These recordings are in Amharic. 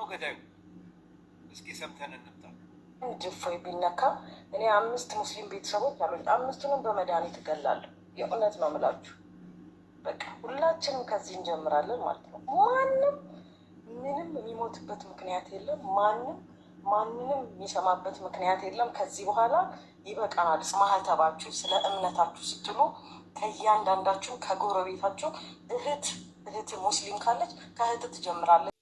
ገዳዩ? እስኪ ሰምተን እንምጣ። ድፎይ ቢነካ እኔ 5 ሙስሊም ቤተሰቦች አሉኝ። 5ቱንም በመድኃኒት እገላለሁ። የእውነት ነው የምላችሁ። በቃ ሁላችንም ከዚህ እንጀምራለን ማለት ነው። ማንም ምንም የሚሞትበት ምክንያት የለም። ማንንም የሚሰማበት ምክንያት የለም። ከዚህ በኋላ ይበቃናል። ማህተባችሁ ስለ እምነታችሁ ስትሉ ከእያንዳንዳችሁ ከጎረቤታችሁ እህት ሙስሊም ካለች ከእህት ትጀምራለች።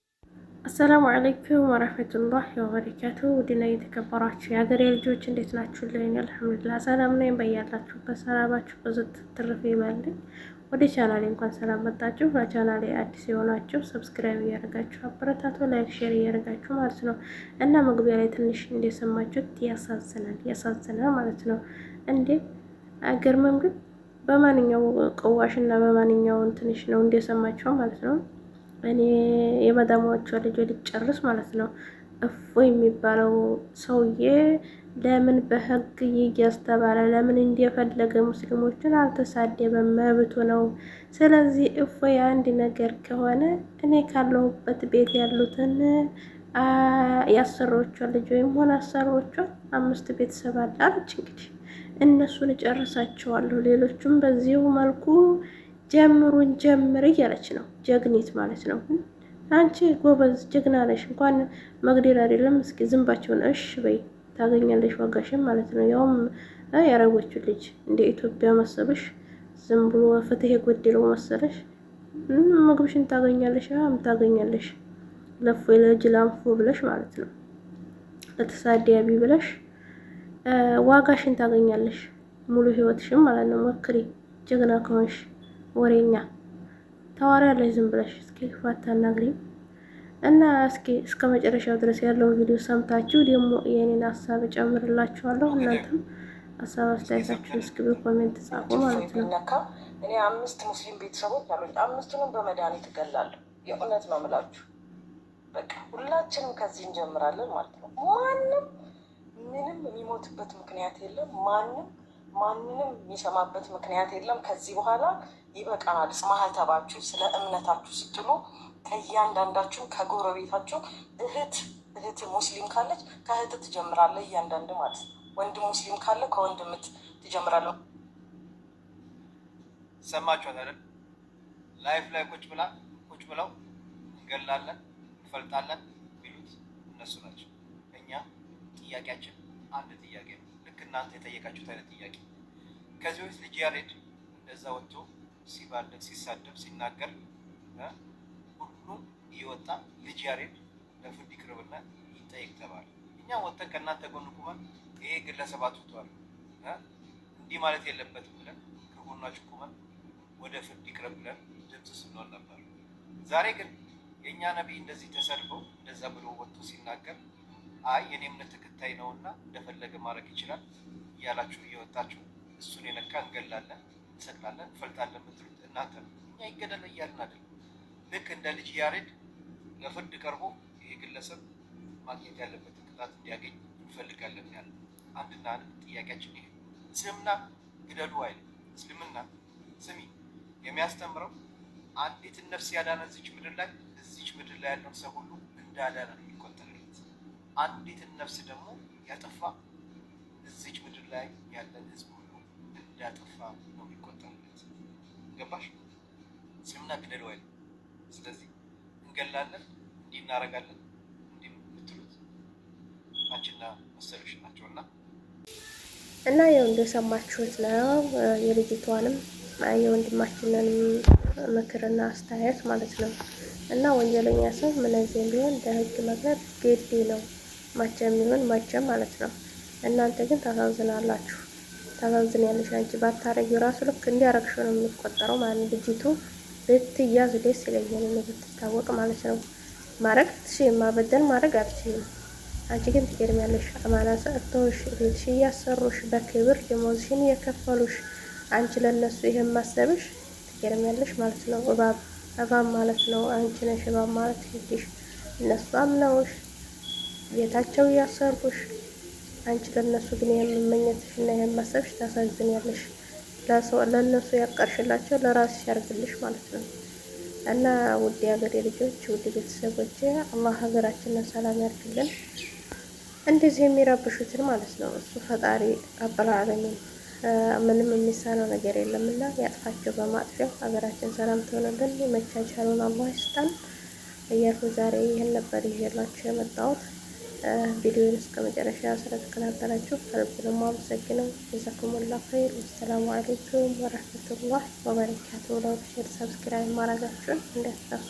አሰላሙ አለይኩም ወረህመቱላህ ወበረካቱ። ውድና የተከበራችሁ የሀገሬ ልጆች እንዴት ናችሁ? ልኝ አልሐምዱሊላህ ሰላም ነኝ። በያላችሁበት ሰላማችሁ ብዙ ትርፍ ይበልኝ። ወደ ቻናሌ እንኳን ሰላም መጣችሁ። ለቻናሌ አዲስ የሆናችሁ ሰብስክራይብ እያደረጋችሁ አበረታቱ፣ ላይክ ሼር እያደረጋችሁ ማለት ነው። እና መግቢያ ላይ ትንሽ እንደሰማችሁት ያሳዝናል ማለት ነው። እንዴ አገርምም ግን በማንኛው ቅዋሽ እና በማንኛው ትንሽ ነው እንደሰማችሁ ማለት ነው። እኔ የመዳሞቿ ልጅ ልጨርስ ማለት ነው። እፎይ የሚባለው ሰውዬ ለምን በህግ ይያዝ ተባለ? ለምን እንደፈለገ ሙስሊሞችን አልተሳደበም? መብቱ ነው። ስለዚህ እፎይ አንድ ነገር ከሆነ እኔ ካለሁበት ቤት ያሉትን የአሰሪዎቿ ልጅ ወይም ሆነ አሰሪዎቿ 5 ቤተሰብ አለ አለች። እንግዲህ እነሱን እጨርሳቸዋለሁ፣ ሌሎቹም በዚሁ መልኩ ጀምሩን ጀምር እያለች ነው። ጀግኒት ማለት ነው። አንቺ ጎበዝ ጀግና ነሽ። እንኳን መግደል አይደለም እስኪ ዝንባቸውን እሽ በይ ታገኛለሽ ዋጋሽን ማለት ነው። ያውም ያረቦቹ ልጅ እንደ ኢትዮጵያ መሰብሽ ዝም ብሎ ፍትህ የጎደለው መሰለሽ? ምግብሽን ታገኛለሽ፣ ታገኛለሽ። ለፎይ ለጅላንፎ ብለሽ ማለት ነው፣ ለተሳዲያቢ ብለሽ ዋጋሽን ታገኛለሽ። ሙሉ ህይወትሽን ማለት ነው። ሞክሪ ጀግና ከሆንሽ። ወሬኛ ታዋሪያለሽ ዝም ብለሽ። እስኪ ፋታ ናግሪ እና እስከ መጨረሻው ድረስ ያለውን ቪዲዮ ሰምታችሁ ደግሞ የኔን ሀሳብ ጨምርላችኋለሁ። እናንተም ሀሳብ አስተያየታችሁን እስኪ በኮሜንት ጻፉ ማለት ነው። እኔ 5 ሙስሊም ቤተሰቦች አሉኝ። 5ቱንም በመድኃኒት እገላለሁ። የእውነት ነው የምላችሁ። በቃ ሁላችንም ከዚህ እንጀምራለን ማለት ነው። ማንም ምንም የሚሞትበት ምክንያት የለም። ማንንም የሚሰማበት ምክንያት የለም። ከዚህ በኋላ ይበቃናል። ማህተባችሁ ስለ እምነታችሁ ስትሉ ከእያንዳንዳችሁ ከጎረቤታችሁ እህት ሙስሊም ካለች ከእህት ትጀምራለ። እያንዳንድ ማለት ነው። ወንድም ሙስሊም ካለ ከወንድም ትጀምራለ። ሰማችኋት አይደል? ላይፍ ላይ ቁጭ ብለው እንገላለን እንፈልጣለን የሚሉት እነሱ ናቸው። እኛ ጥያቄያችን አንድ ጥያቄ ነው። ልክ እናንተ የጠየቃችሁት አይነት ጥያቄ። ከዚህ በፊት ልጅ ያሬድ እንደዛ ወጥቶ ሲባልግ ሲሳደብ ሲናገር ሁሉም እየወጣ ልጅ ያሬድ ለፍርድ ይቅረብና ይጠይቅ ተባለ። እኛ ወጥተን ከእናንተ ጎን ቁመን ይሄ ግለሰብ አጥፍቷል እንዲህ ማለት የለበትም ብለን ከጎናችሁ ቁመን ወደ ፍርድ ይቅረብ ብለን ድምፅ ስንሆን ነበር። ዛሬ ግን የእኛ ነቢይ እንደዚህ ተሰድበው እንደዛ ብሎ ወጥቶ ሲናገር አይ የኔ እምነት ተከታይ ነውና እንደፈለገ ማድረግ ይችላል እያላችሁ እየወጣችሁ እሱን የነካ እንገላለን፣ እንሰቅላለን፣ እንፈልጣለን የምትሉት እናንተ ነው። እኛ ይገደል እያልን አይደለም። ልክ እንደ ልጅ ያሬድ ለፍርድ ቀርቦ ይሄ ግለሰብ ማግኘት ያለበትን ቅጣት እንዲያገኝ እንፈልጋለን ያለ አንድና አንድ ጥያቄያችን ይሄ። እስልምና ግደሉ አይልም። እስልምና ስሚ የሚያስተምረው አንዲትን ነፍስ ያዳነ እዚች ምድር ላይ ያለውን ሰው ሁሉ እንዳዳነ ነው የሚቆጠርለት። አንዲትን ነፍስ ደግሞ ያጠፋ እዚች ምድር ላይ ያለን ህዝብ ሁሉ እንዳጠፋ ነው የሚቆጠርለት። ገባሽ? እስልምና ግደሉ አይልም። ስለዚህ እንገላለን፣ እንዲህ እናደርጋለን እንዲህ የምትሉት አንቺና መሰሎች ናቸውና እና ያው እንደሰማችሁት ነው የልጅቷንም የወንድማችንንም ምክርና አስተያየት ማለት ነው። እና ወንጀለኛ ሰው ምንጊዜም ቢሆን ለህግ መቅረብ ግድ ነው፣ መቼም ይሁን መቼም ማለት ነው። እናንተ ግን ታሳዝናላችሁ። ታሳዝኛለሽ። አንቺ ባታረጊው ራሱ ልክ እንዲያረግሽው ነው የሚቆጠረው ማለት ነው። ልጅቱ ብትያዝ ደስ ይለኛል፣ ብትታወቅ ማለት ነው። ማድረግ አትችይም፣ ማበደል ማድረግ አትችይም። አንቺ ግን ትገርሚያለሽ። አማና ሰጥተውሽ ቤትሽ እያሰሩሽ በክብር ደሞዝሽን እየከፈሉሽ አንቺ ለነሱ ይሄን ማሰብሽ ትገርሚያለሽ ማለት ነው። እባብ ማለት ነው። አንቺ ነሽ እባብ ማለት ይልሽ። እነሱ አምነውሽ ቤታቸው እያሰሩሽ አንቺ ለነሱ ግን የምመኘትሽ እና የማሰብሽ ታሳዝኛለሽ። ለነሱ ያቀርሽላቸው ለራስሽ ያርግልሽ ማለት ነው። እና ውድ የሀገሬ ልጆች፣ ውድ ቤተሰቦች አላህ ሀገራችንን ሰላም ያድርግልን። እንደዚህ የሚረብሹትን ማለት ነው እሱ ፈጣሪ ረብል ዓለሚን ምንም የሚሳነው ነገር የለም እና ያጥፋቸው በማጥፊያው ሀገራችን ሰላም ትሆንልን። የመቻቻሉን አላህ ይስጠን እያልኩ ዛሬ ይህን ነበር ይዤላችሁ የመጣሁት። ቪዲዮውን እስከ መጨረሻ ስለተከታተላችሁ ከልብ ነው የማመሰግነው። ጀዛኩሙላሁ ኸይር። ወሰላሙ አለይኩም ወረህመቱላህ ወበረካቱሁ። ላይክ፣ ሼር፣ ሰብስክራይብ ማድረጋችሁን እንዳትረሱ።